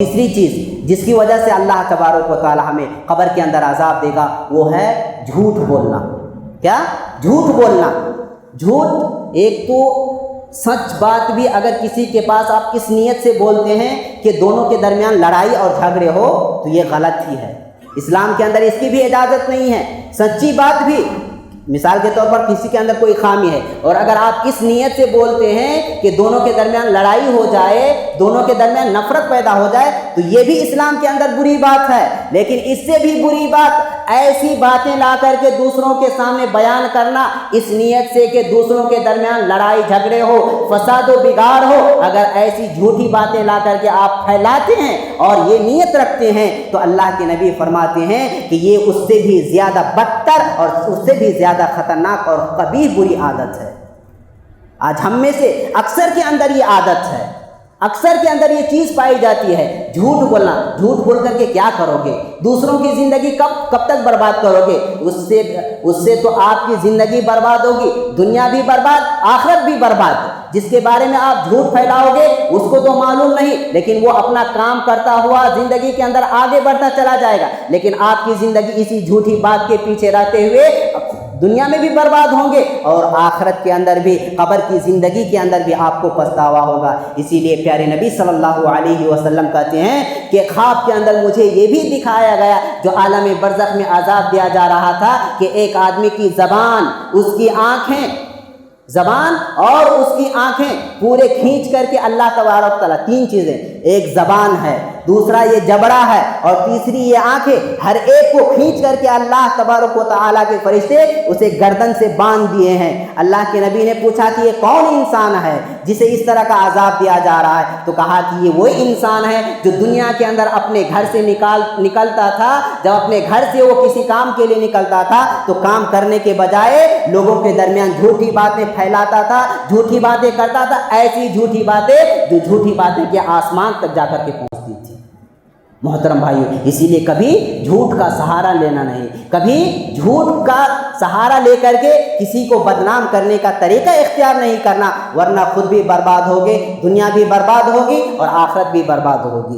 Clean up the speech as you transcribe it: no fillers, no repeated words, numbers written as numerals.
تیسری چیز جس کی وجہ سے اللہ تبارک و تعالی ہمیں قبر کے اندر عذاب دے گا وہ ہے جھوٹ بولنا۔ کیا؟ جھوٹ بولنا۔ جھوٹ ایک تو سچ بات بھی اگر کسی کے پاس آپ اس نیت سے بولتے ہیں کہ دونوں کے درمیان لڑائی اور جھگڑے ہو تو یہ غلط ہی ہے، اسلام کے اندر اس کی بھی اجازت نہیں ہے۔ سچی بات بھی، مثال کے طور پر کسی کے اندر کوئی خامی ہے اور اگر آپ اس نیت سے بولتے ہیں کہ دونوں کے درمیان لڑائی ہو جائے، دونوں کے درمیان نفرت پیدا ہو جائے تو یہ بھی اسلام کے اندر بری بات ہے۔ لیکن اس سے بھی بری بات ایسی باتیں لا کر کے دوسروں کے سامنے بیان کرنا اس نیت سے کہ دوسروں کے درمیان لڑائی جھگڑے ہو، فساد و بگاڑ ہو، اگر ایسی جھوٹی باتیں لا کر کے آپ پھیلاتے ہیں اور یہ نیت رکھتے ہیں تو اللہ کے نبی فرماتے ہیں کہ یہ اس سے بھی زیادہ بدتر اور اس سے بھی زیادہ خطرناک اور قبیح بری عادت ہے۔ آج ہم میں سے اکثر کے اندر یہ عادت ہے، اکثر کے اندر یہ چیز پائی جاتی ہے، جھوٹ بولنا۔ جھوٹ بول کر کے کیا کرو گے؟ دوسروں کی زندگی کب تک برباد کرو گے؟ اس سے تو آپ کی زندگی برباد ہوگی، دنیا بھی برباد، آخرت بھی برباد۔ جس کے بارے میں آپ جھوٹ پھیلاؤ گے اس کو تو معلوم نہیں، لیکن وہ اپنا کام کرتا ہوا زندگی کے اندر آگے بڑھتا چلا جائے گا، لیکن آپ کی زندگی اسی جھوٹی بات کے پیچھے رہتے ہوئے دنیا میں بھی برباد ہوں گے اور آخرت کے اندر بھی، قبر کی زندگی کے اندر بھی آپ کو پچھتاوا ہوگا۔ اسی لیے پیارے نبی صلی اللہ علیہ وسلم کہتے ہیں کہ خواب کے اندر مجھے یہ بھی دکھایا گیا جو عالم برزخ میں عذاب دیا جا رہا تھا کہ ایک آدمی کی زبان، اس کی آنکھیں، زبان اور اس کی آنکھیں پورے کھینچ کر کے اللہ تبارک تعالیٰ، تین چیزیں، ایک زبان ہے، دوسرا یہ جبڑا ہے اور تیسری یہ آنکھیں، ہر ایک کو کھینچ کر کے اللہ تبارک و تعالیٰ کے فرشتے اسے گردن سے باندھ دیے ہیں۔ اللہ کے نبی نے پوچھا کہ یہ کون انسان ہے جسے اس طرح کا عذاب دیا جا رہا ہے؟ تو کہا کہ یہ وہی انسان ہے جو دنیا کے اندر اپنے گھر سے نکلتا تھا، جب اپنے گھر سے وہ کسی کام کے لیے نکلتا تھا تو کام کرنے کے بجائے لوگوں کے درمیان جھوٹی باتیں پھیلاتا تھا، جھوٹی باتیں کرتا تھا، ایسی جھوٹی باتیں جو جھوٹی باتیں کے آسمان تک جا کر کے پہنچتی تھی۔ محترم بھائیو، اسی لیے کبھی جھوٹ کا سہارا لینا نہیں، کبھی جھوٹ کا سہارا لے کر کے کسی کو بدنام کرنے کا طریقہ اختیار نہیں کرنا، ورنہ خود بھی برباد ہوگے، دنیا بھی برباد ہوگی اور آخرت بھی برباد ہوگی۔